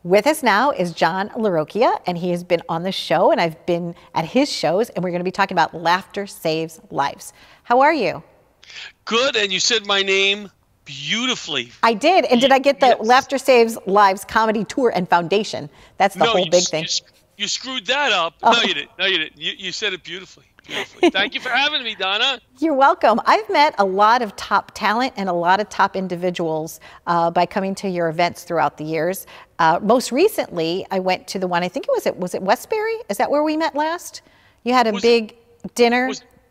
With us now is John Larocchia, and he has been on the show, and I've been at his shows, and we're going to be talking about Laughter Saves Lives. How are you? Good, and you said my name beautifully. I did, and did I get the Yes. Laughter Saves Lives comedy tour and foundation? That's the whole big thing. You screwed that up. Oh. No, you didn't. No, you didn't. You said it beautifully. Beautifully. Thank you for having me, Donna. You're welcome. I've met a lot of top talent and a lot of top individuals by coming to your events throughout the years. Most recently, I went to the one, I think was it Westbury? Is that where we met last? You had a big dinner.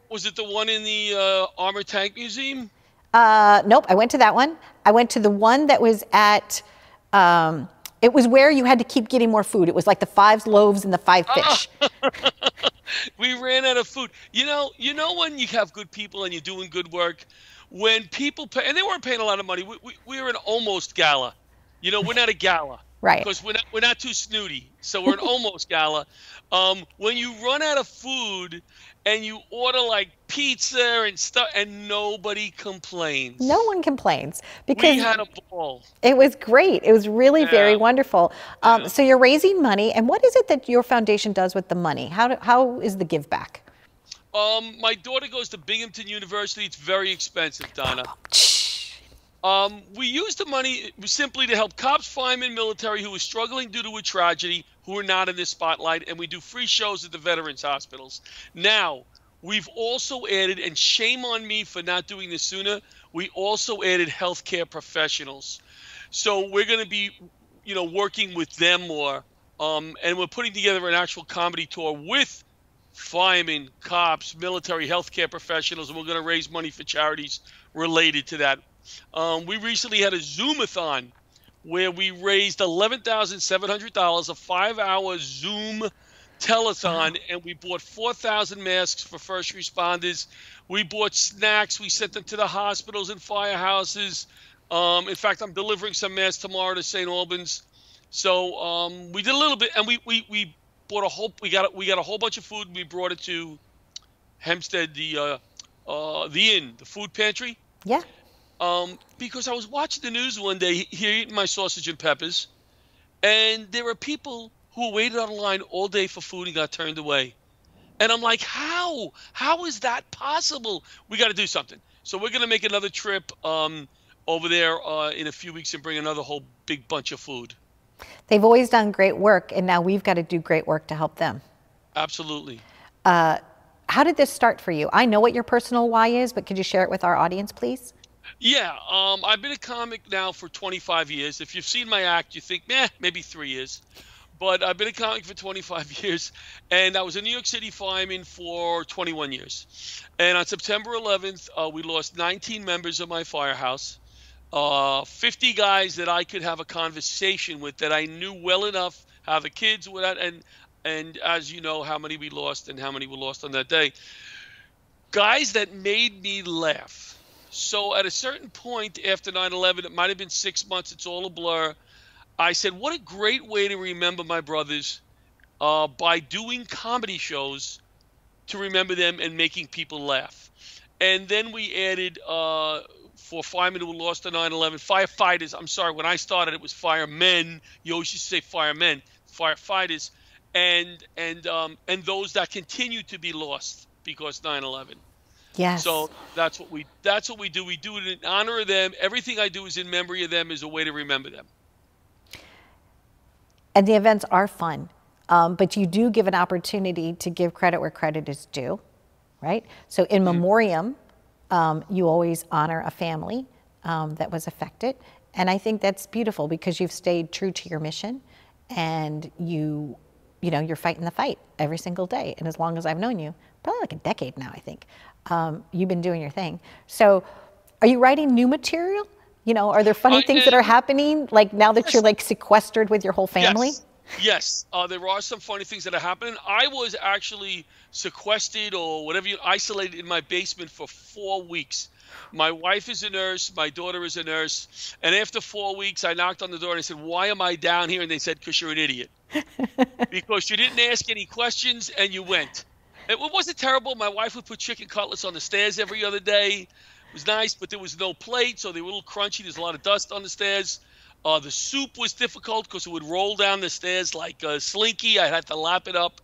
Was it the one in the Armored Tank Museum? Nope, I went to that one. I went to the one that was at, it was where you had to keep getting more food. It was like the 5 loaves and the 5 fish. We ran out of food. You know when you have good people and you're doing good work, when people pay, and they weren't paying a lot of money. We were an almost gala. You know, we're not a gala. Right. Because we're not too snooty. So we're an almost gala. When you run out of food and you order like pizza and stuff and nobody complains. No one complains because we had a ball. It was great. It was really very wonderful. So you're raising money, and what is it that your foundation does with the money? How is the give back? My daughter goes to Binghamton University. It's very expensive, Donna. We use the money simply to help cops, firemen, military who are struggling due to a tragedy, who are not in this spotlight, and we do free shows at the veterans hospitals. Now, we've also added, and shame on me for not doing this sooner, we also added healthcare professionals. So we're going to be, working with them more, and we're putting together an actual comedy tour with firemen, cops, military, healthcare professionals, and we're going to raise money for charities related to that. We recently had a Zoom-a-thon where we raised $11,700, a 5-hour Zoom telethon, and we bought 4,000 masks for first responders. We bought snacks. We sent them to the hospitals and firehouses. In fact, I'm delivering some masks tomorrow to St. Albans. So we did a little bit, and we bought a whole. We got a whole bunch of food. And we brought it to Hempstead, the inn, the food pantry. Yeah. Because I was watching the news one day here eating my sausage and peppers, and there were people who waited on the line all day for food and got turned away. And I'm like, how? How is that possible? We got to do something. So we're going to make another trip over there in a few weeks and bring another whole big bunch of food. They've always done great work, and now we've got to do great work to help them. Absolutely. How did this start for you? I know what your personal why is, but could you share it with our audience, please? Yeah, I've been a comic now for 25 years. If you've seen my act, you think, maybe 3 years. But I've been a comic for 25 years, and I was a New York City fireman for 21 years. And on September 11th, we lost 19 members of my firehouse, 50 guys that I could have a conversation with that I knew well enough, how the kids were at, and as you know, how many we lost and how many we lost on that day. Guys that made me laugh. So at a certain point after 9/11, it might have been 6 months, it's all a blur, I said, what a great way to remember my brothers by doing comedy shows to remember them and making people laugh. And then we added, for firemen who lost to 9/11, firefighters, I'm sorry, when I started it was firemen, you always used to say firemen, firefighters, and those that continue to be lost because 9/11. Yes. So that's what we do. We do it in honor of them. Everything I do is in memory of them, as a way to remember them. And the events are fun, but you do give an opportunity to give credit where credit is due, right? So in memoriam, you always honor a family that was affected, and I think that's beautiful because you've stayed true to your mission, and you're fighting the fight every single day. And as long as I've known you, probably like a decade now, I think. You've been doing your thing. So are you writing new material? Are there funny things that are happening, like now that you're like sequestered with your whole family? Yes. There are some funny things that are happening. I was actually sequestered or whatever, isolated in my basement for 4 weeks. My wife is a nurse. My daughter is a nurse. And after 4 weeks, I knocked on the door and I said, why am I down here? And they said, because you're an idiot. Because you didn't ask any questions and you went. It wasn't terrible. My wife would put chicken cutlets on the stairs every other day. It was nice, but there was no plate, so they were a little crunchy. There's a lot of dust on the stairs. The soup was difficult because it would roll down the stairs like a slinky. I had to lap it up.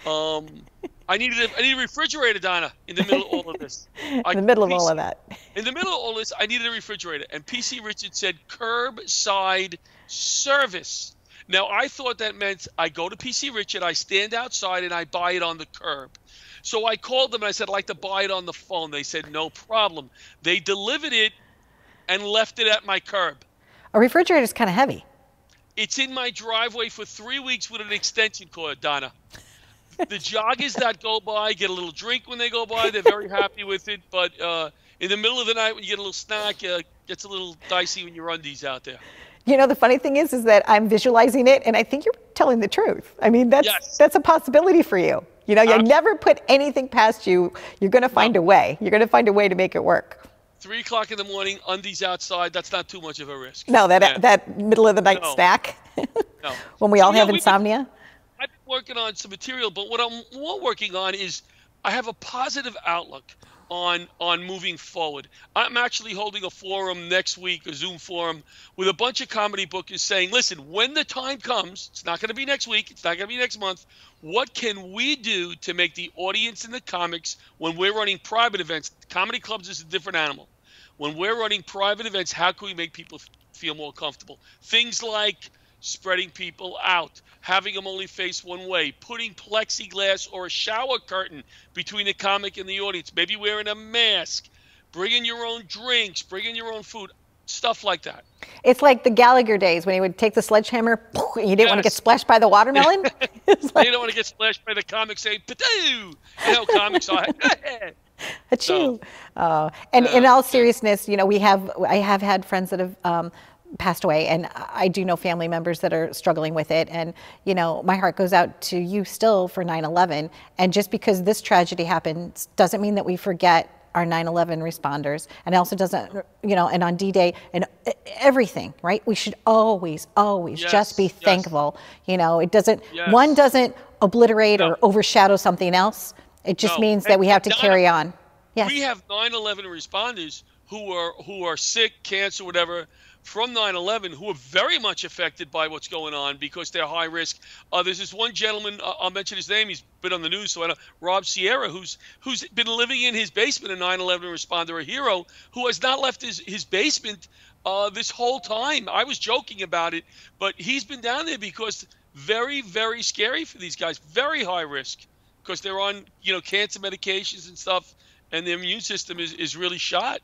I needed a refrigerator, Donna, in the middle of all of this. In the middle of all of that. In the middle of all this, I needed a refrigerator. And PC Richard said curbside service. Now, I thought that meant I go to PC Richard, I stand outside, and I buy it on the curb. So I called them and I said, I'd like to buy it on the phone. They said, no problem. They delivered it and left it at my curb. A refrigerator is kind of heavy. It's in my driveway for 3 weeks with an extension cord, Donna. The joggers that go by get a little drink when they go by. They're very happy with it. But in the middle of the night when you get a little snack, it gets a little dicey when your undies out there. You know, the funny thing is that I'm visualizing it, and I think you're telling the truth. I mean, Yes. that's a possibility for you. You know, you never put anything past you. You're going to find a way. You're going to find a way to make it work. 3 o'clock in the morning, undies outside, that's not too much of a risk. No, that middle of the night snack. No. When we all have insomnia. I've been working on some material, but what I'm more working on is I have a positive outlook on moving forward. I'm actually holding a forum next week, a Zoom forum, with a bunch of comedy bookers saying, listen, when the time comes, it's not going to be next week, it's not going to be next month, what can we do to make the audience in the comics, when we're running private events, comedy clubs is a different animal. When we're running private events, how can we make people feel more comfortable? Things like spreading people out, having them only face one way, putting plexiglass or a shower curtain between the comic and the audience, maybe wearing a mask, bringing your own drinks, bringing your own food, stuff like that. It's like the Gallagher days when he would take the sledgehammer and you didn't want to get splashed by the watermelon. You don't want to get splashed by the comic saying, "Patoo!" You know, comics are. Achoo. And in all seriousness, you know, I have had friends that have passed away, and I do know family members that are struggling with it. And, you know, my heart goes out to you still for 9/11. And just because this tragedy happened doesn't mean that we forget our 9/11 responders. And it also doesn't, you know, and on D-Day and everything, right? We should always just be thankful. You know, it doesn't, one doesn't obliterate or overshadow something else. It just means that we have to carry on. Yes. We have 9/11 responders who are sick, cancer, whatever, from 9/11 who are very much affected by what's going on because they're high risk. There's this one gentleman, I'll mention his name, he's been on the news, so I know, Rob Sierra, who's been living in his basement, a 9/11 responder, a hero, who has not left his basement this whole time. I was joking about it, but he's been down there because very, very scary for these guys, very high risk, because they're on, you know, cancer medications and stuff, and their immune system is really shot.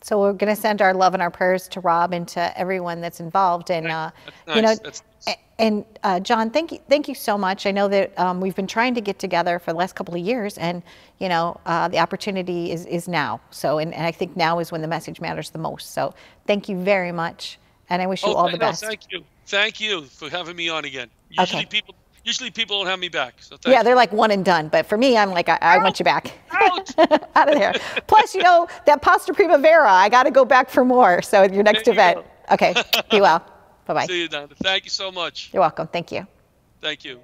So we're going to send our love and our prayers to Rob and to everyone that's involved. And nice. you know, That's and John, thank you so much. I know that we've been trying to get together for the last couple of years, and you know, the opportunity is now. So, and I think now is when the message matters the most. So, thank you very much, and I wish you all the best. Thank you for having me on again. Usually people don't have me back. So yeah, they're like one and done. But for me, I'm like, I want you back. Out of there. Plus, you know, that pasta primavera, I got to go back for more. So your next event. Okay. Be well. Bye-bye. See you, Donna. Thank you so much. You're welcome. Thank you. Thank you.